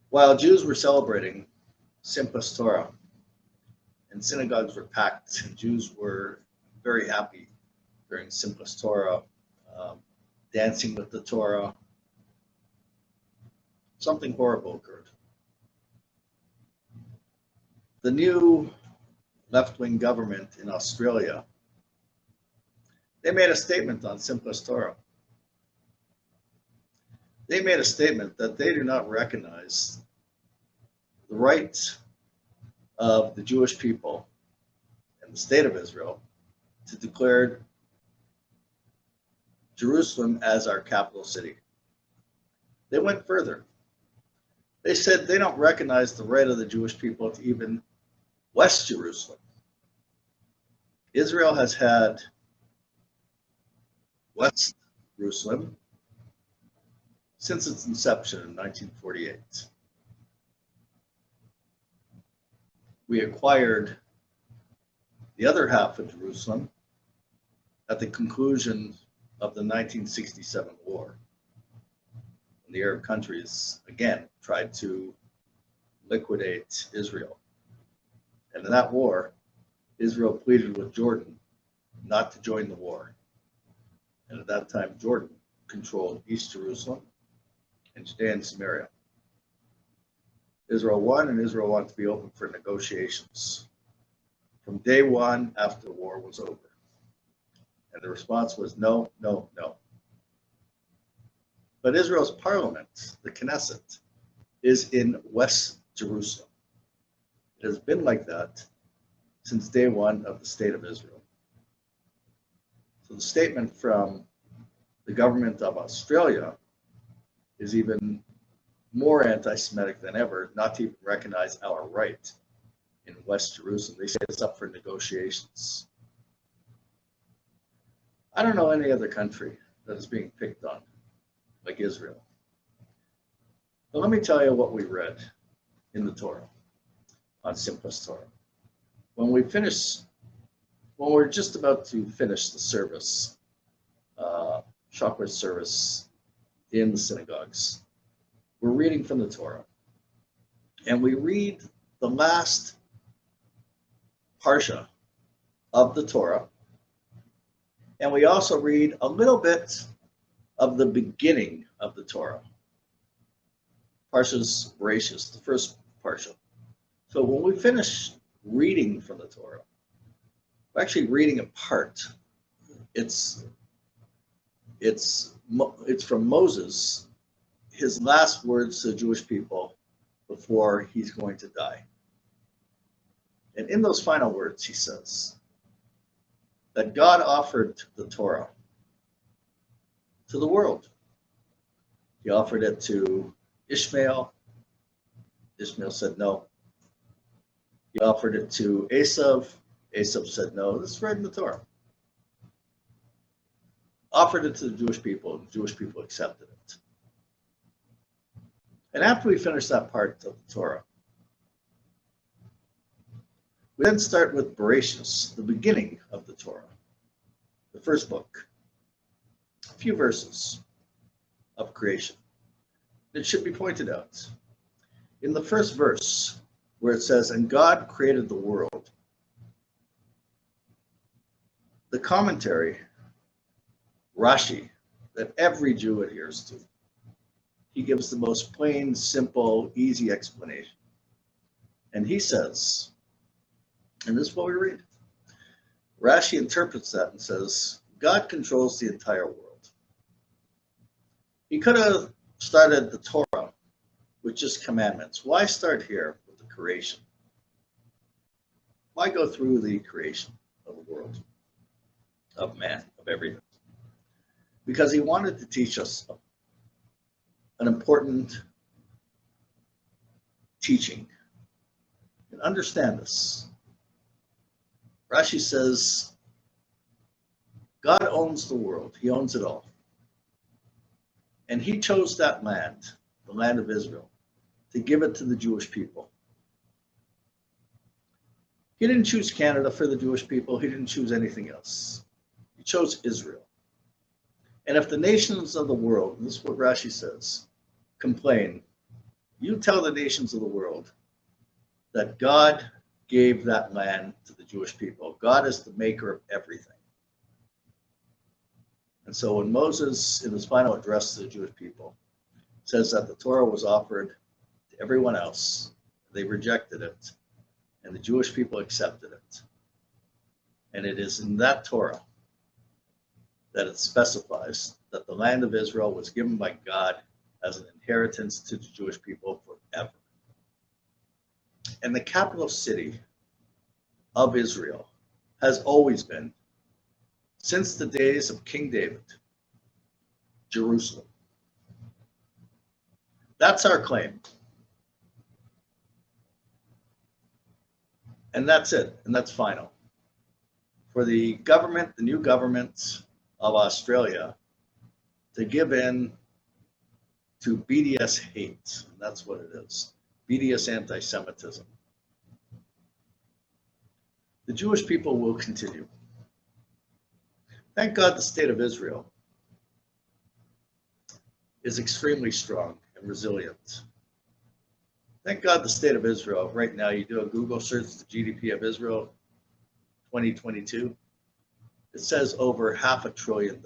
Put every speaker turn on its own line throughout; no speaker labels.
While Jews were celebrating Simchas Torah and synagogues were packed, and Jews were very happy during Simchas Torah, um, dancing with the Torah, something horrible occurred. The new left-wing government in Australia, they made a statement on Simchas Torah. They made a statement that they do not recognize the right of the Jewish people and the state of Israel to declare Jerusalem as our capital city. They went further. They said they don't recognize the right of the Jewish people to even West Jerusalem. Israel has had West Jerusalem since its inception in 1948. We acquired the other half of Jerusalem at the conclusion of the 1967 war. And the Arab countries, again, tried to liquidate Israel. And in that war, Israel pleaded with Jordan not to join the war. And at that time, Jordan controlled East Jerusalem and Judea and Samaria. Israel won, and Israel wanted to be open for negotiations from day one after the war was over. And the response was no, no, no. But Israel's parliament, the Knesset, is in West Jerusalem. It has been like that since day one of the state of Israel. So the statement from the government of Australia is even more anti-Semitic than ever, not to even recognize our right in West Jerusalem. They say it's up for negotiations. I don't know any other country that is being picked on like Israel. But let me tell you what we read in the Torah on Simchas Torah. When we're just about to finish the service, Shacharit service in the synagogues, we're reading from the Torah. And we read the last parsha of the Torah. And we also read a little bit of the beginning of the Torah. Parshas Bereshis, the first parsha. So when we finish reading from the Torah, we're actually reading a part. It's from Moses, his last words to the Jewish people before he's going to die. And in those final words, he says that God offered the Torah to the world. He offered it to Ishmael. Ishmael said no. He offered it to Esav. Esav said no. This is right in the Torah. Offered it to the Jewish people, and the Jewish people accepted it. And after we finish that part of the Torah, we then start with Bereshis, the beginning of the Torah, the first book. A few verses of creation. It should be pointed out. In the first verse, where it says, "And God created the world," the commentary, Rashi, that every Jew adheres to, he gives the most plain, simple, easy explanation. And he says, and this is what we read, Rashi interprets that and says, God controls the entire world. He could have started the Torah with just commandments. Why start here with the creation? Why go through the creation of the world, of man, of everything? Because he wanted to teach us an important teaching. And understand this. Rashi says, God owns the world. He owns it all. And he chose that land, the land of Israel, to give it to the Jewish people. He didn't choose Canada for the Jewish people. He didn't choose anything else. He chose Israel. And if the nations of the world, and this is what Rashi says, complain You tell the nations of the world that God gave that land to the Jewish people. God is the maker of everything. And so when Moses, in his final address to the Jewish people, says that the Torah was offered to everyone else, they rejected it, and the Jewish people accepted it. And it is in that Torah that it specifies that the land of Israel was given by God as an inheritance to the Jewish people forever. And the capital city of Israel has always been, since the days of King David, Jerusalem. That's our claim. And that's it, and that's final. For the government, the new government of Australia, to give in to BDS hate, and that's what it is, BDS anti-Semitism. The Jewish people will continue. Thank God the state of Israel is extremely strong and resilient. Thank God the state of Israel, right now, you do a Google search, the GDP of Israel, 2022, it says over $500 billion.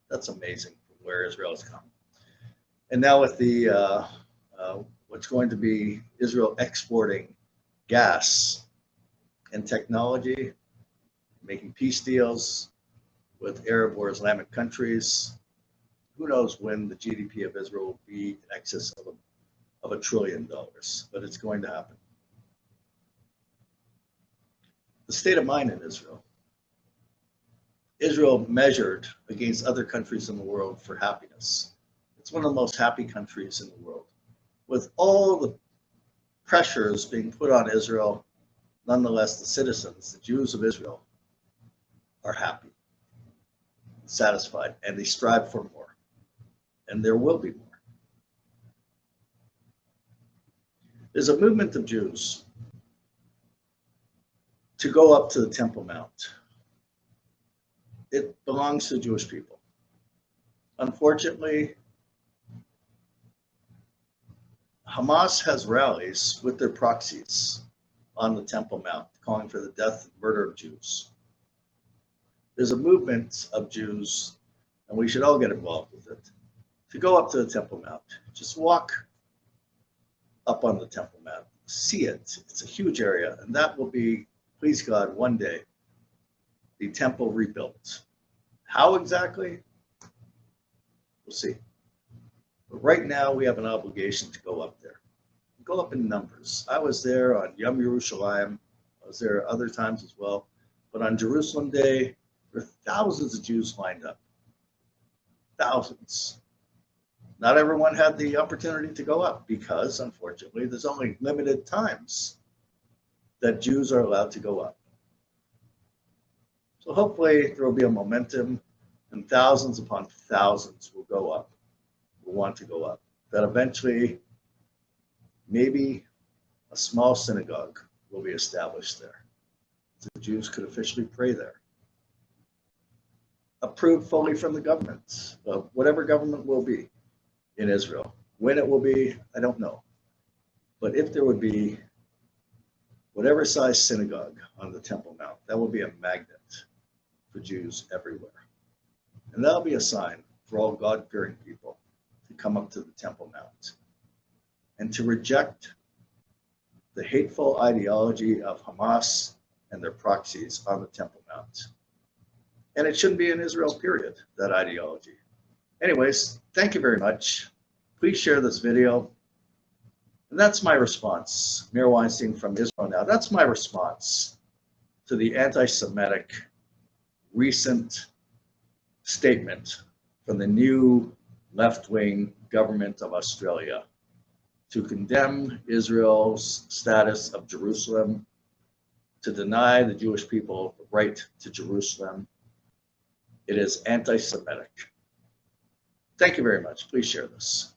That's amazing from where Israel has come. And now with the what's going to be Israel exporting gas and technology, making peace deals with Arab or Islamic countries, who knows when the GDP of Israel will be in excess of $1 trillion, but it's going to happen. The state of mind in Israel. Israel measured against other countries in the world for happiness. It's one of the most happy countries in the world. With all the pressures being put on Israel, nonetheless, the citizens, the Jews of Israel, are happy, satisfied, and they strive for more. And there will be more. There's a movement of Jews to go up to the Temple Mount. It belongs to the Jewish people. Unfortunately, Hamas has rallies with their proxies on the Temple Mount, calling for the death and murder of Jews. There's a movement of Jews, and we should all get involved with it, to go up to the Temple Mount. Just walk up on the Temple Mount, see it. It's a huge area, and that will be, please God, one day, the temple rebuilt. How exactly? We'll see. But right now, we have an obligation to go up there. Go up in numbers. I was there on Yom Yerushalayim. I was there other times as well. But on Jerusalem Day, there were thousands of Jews lined up. Thousands. Not everyone had the opportunity to go up because, unfortunately, there's only limited times that Jews are allowed to go up. So hopefully there will be a momentum and thousands upon thousands will go up, will want to go up. That eventually, maybe a small synagogue will be established there. So the Jews could officially pray there. Approved fully from the government, whatever government will be in Israel. When it will be, I don't know. But if there would be whatever size synagogue on the Temple Mount, that will be a magnet for Jews everywhere. And that'll be a sign for all God-fearing people to come up to the Temple Mount and to reject the hateful ideology of Hamas and their proxies on the Temple Mount. And it shouldn't be in Israel, period, that ideology. Anyways, thank you very much. Please share this video. And that's my response. Mayor Weinstein from Israel Now. That's my response to the anti-Semitic recent statement from the new left-wing government of Australia to condemn Israel's status of Jerusalem, to deny the Jewish people the right to Jerusalem. It is anti-Semitic. Thank you very much. Please share this.